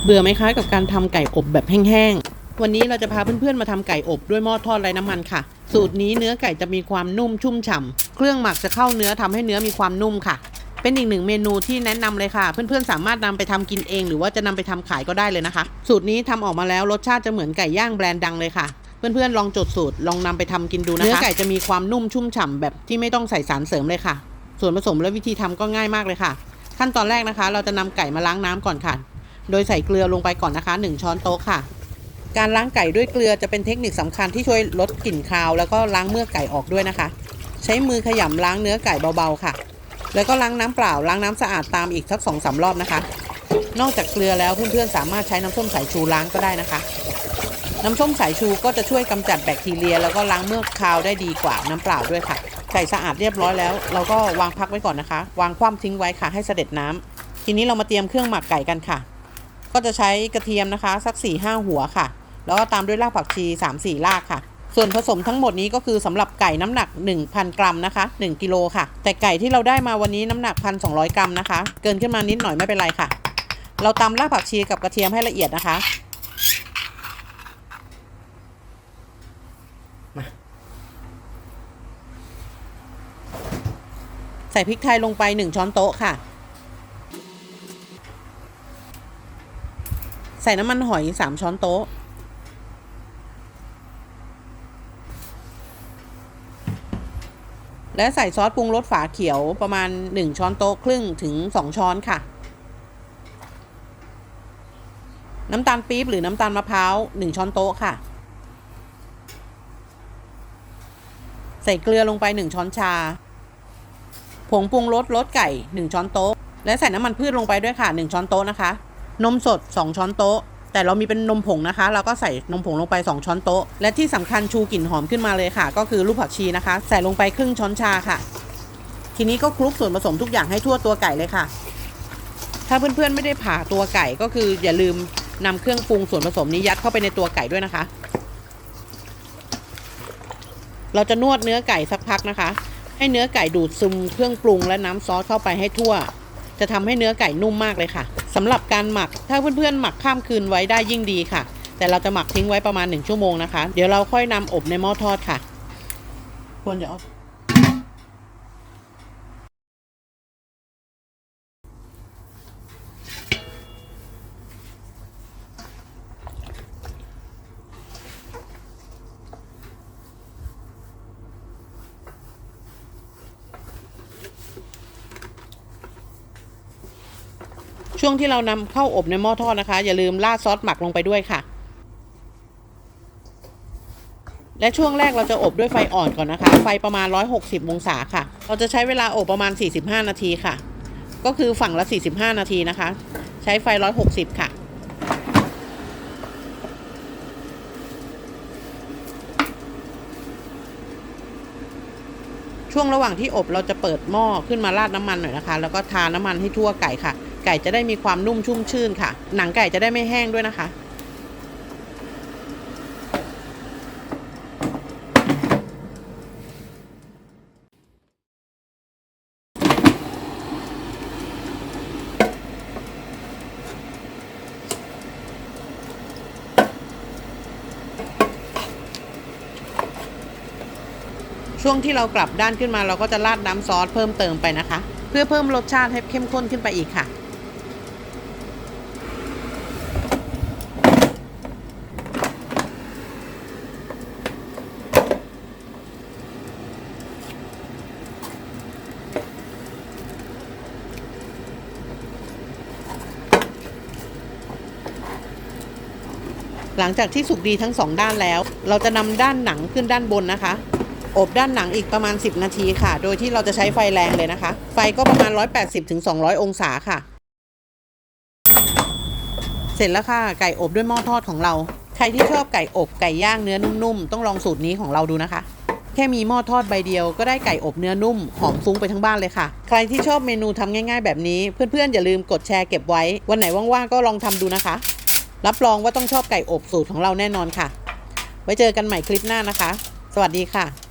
เบื่อไหมคะกับการทำไก่อบแบบแห้งๆวันนี้เราจะพาเพื่อนๆมาทำไก่อบด้วยหม้อทอดไร้น้ำมันค่ะสูตรนี้เนื้อไก่จะมีความนุ่มชุ่มฉ่ำเครื่องหมักจะเข้าเนื้อทำให้เนื้อมีความนุ่มค่ะเป็นอีกหนึ่งเมนูที่แนะนำเลยค่ะเพื่อนๆสามารถนำไปทำกินเองหรือว่าจะนำไปทำขายก็ได้เลยนะคะสูตรนี้ทำออกมาแล้วรสชาติจะเหมือนไก่ย่างแบรนด์ดังเลยค่ะเพื่อนๆลองจดสูตรลองนำไปทำกินดูนะคะเนื้อไก่จะมีความนุ่มชุ่มฉ่ำแบบที่ไม่ต้องใส่สารเสริมเลยค่ะส่วนผสมและวิธีทำก็ง่ายมากเลยค่ะขั้นตอนแรกนะคะเราจะนำไก่มาล้างน้ำก่อนค่ะโดยใส่เกลือลงไปก่อนนะคะ1ช้อนโต๊ะค่ะการล้างไก่ด้วยเกลือจะเป็นเทคนิคสำคัญที่ช่วยลดกลิ่นคาวแล้วก็ล้างเมือกไก่ออกด้วยนะคะใช้มือขยำล้างเนื้อไก่เบาๆค่ะแล้วก็ล้างน้ำเปล่าล้างน้ำสะอาดตามอีกสัก 2-3 รอบนะคะนอกจากเกลือแล้วเพื่อนๆสามารถใช้น้ำส้มสายชูล้างก็ได้นะคะน้ำส้มสายชูก็จะช่วยกำจัดแบคทีเรียแล้วก็ล้างเมือกคาวได้ดีกว่าน้ำเปล่าด้วยค่ะไก่สะอาดเรียบร้อยแล้วเราก็วางพักไว้ก่อนนะคะวางคว่ำทิ้งไว้ค่ะให้เสด็จน้ำทีนี้เรามาเตรียมเครื่องหมักไก่กันค่ะก็จะใช้กระเทียมนะคะสัก 4-5 หัวค่ะแล้วก็ตามด้วยรากผักชี 3-4 รากค่ะส่วนผสมทั้งหมดนี้ก็คือสำหรับไก่น้ำหนัก 1,000 กรัมนะคะ1กิโลค่ะแต่ไก่ที่เราได้มาวันนี้น้ำหนัก 1,200 กรัมนะคะเกินขึ้นมานิดหน่อยไม่เป็นไรค่ะเราตำรากผักชีกับกระเทียมให้ละเอียดนะคะใส่พริกไทยลงไป1ช้อนโต๊ะค่ะใส่น้ำมันหอย3ช้อนโต๊ะและใส่ซอสปรุงรสฝาเขียวประมาณ1ช้อนโต๊ะครึ่งถึง2ช้อนค่ะน้ำตาลปี๊บหรือน้ำตาลมะพร้าว1ช้อนโต๊ะค่ะใส่เกลือลงไป1ช้อนชาผงปรุงรสไก่1ช้อนโต๊ะและใส่น้ำมันพืชลงไปด้วยค่ะ1ช้อนโต๊ะนะคะนมสด2ช้อนโต๊ะแต่เรามีเป็นนมผงนะคะเราก็ใส่นมผงลงไป2ช้อนโต๊ะและที่สำคัญชูกลิ่นหอมขึ้นมาเลยค่ะก็คือลูกผักชีนะคะใส่ลงไปครึ่งช้อนชาค่ะทีนี้ก็คลุกส่วนผสมทุกอย่างให้ทั่วตัวไก่เลยค่ะถ้าเพื่อนๆไม่ได้ผ่าตัวไก่ก็คืออย่าลืมนำเครื่องปรุงส่วนผสมนี้ยัดเข้าไปในตัวไก่ด้วยนะคะเราจะนวดเนื้อไก่สักพักนะคะให้เนื้อไก่ดูดซึมเครื่องปรุงและน้ำซอสเข้าไปให้ทั่วจะทำให้เนื้อไก่นุ่มมากเลยค่ะสำหรับการหมักถ้าเพื่อนๆหมักข้ามคืนไว้ได้ยิ่งดีค่ะแต่เราจะหมักทิ้งไว้ประมาณ1ชั่วโมงนะคะเดี๋ยวเราค่อยนำอบในหม้อทอดค่ะควรจะเอาช่วงที่เรานำเข้าอบในหม้อทอดนะคะอย่าลืมราดซอสหมักลงไปด้วยค่ะและช่วงแรกเราจะอบด้วยไฟอ่อนก่อนนะคะไฟประมาณ160องศาค่ะเราจะใช้เวลาอบประมาณ45นาทีค่ะก็คือฝั่งละ45นาทีนะคะใช้ไฟ160ค่ะช่วงระหว่างที่อบเราจะเปิดหม้อขึ้นมาราดน้ำมันหน่อยนะคะแล้วก็ทาน้ำมันให้ทั่วไก่ค่ะไก่จะได้มีความนุ่มชุ่มชื่นค่ะหนังไก่จะได้ไม่แห้งด้วยนะคะช่วงที่เรากลับด้านขึ้นมาเราก็จะราดน้ำซอสเพิ่มเติมไปนะคะเพื่อเพิ่มรสชาติให้เข้มข้นขึ้นไปอีกค่ะหลังจากที่สุกดีทั้ง2ด้านแล้วเราจะนำด้านหนังขึ้นด้านบนนะคะอบด้านหนังอีกประมาณ10นาทีค่ะโดยที่เราจะใช้ไฟแรงเลยนะคะไฟก็ประมาณ180-200องศาค่ะเสร็จแล้วค่ะไก่อบด้วยหม้อทอดของเราใครที่ชอบไก่อบไก่ย่างเนื้อนุ่มๆต้องลองสูตรนี้ของเราดูนะคะแค่มีหม้อทอดใบเดียวก็ได้ไก่อบเนื้อนุ่มหอมฟุ้งไปทั้งบ้านเลยค่ะใครที่ชอบเมนูทำง่ายๆแบบนี้เพื่อนๆอย่าลืมกดแชร์เก็บไว้วันไหนว่างๆก็ลองทำดูนะคะรับรองว่าต้องชอบไก่อบสูตรของเราแน่นอนค่ะไว้เจอกันใหม่คลิปหน้านะคะสวัสดีค่ะ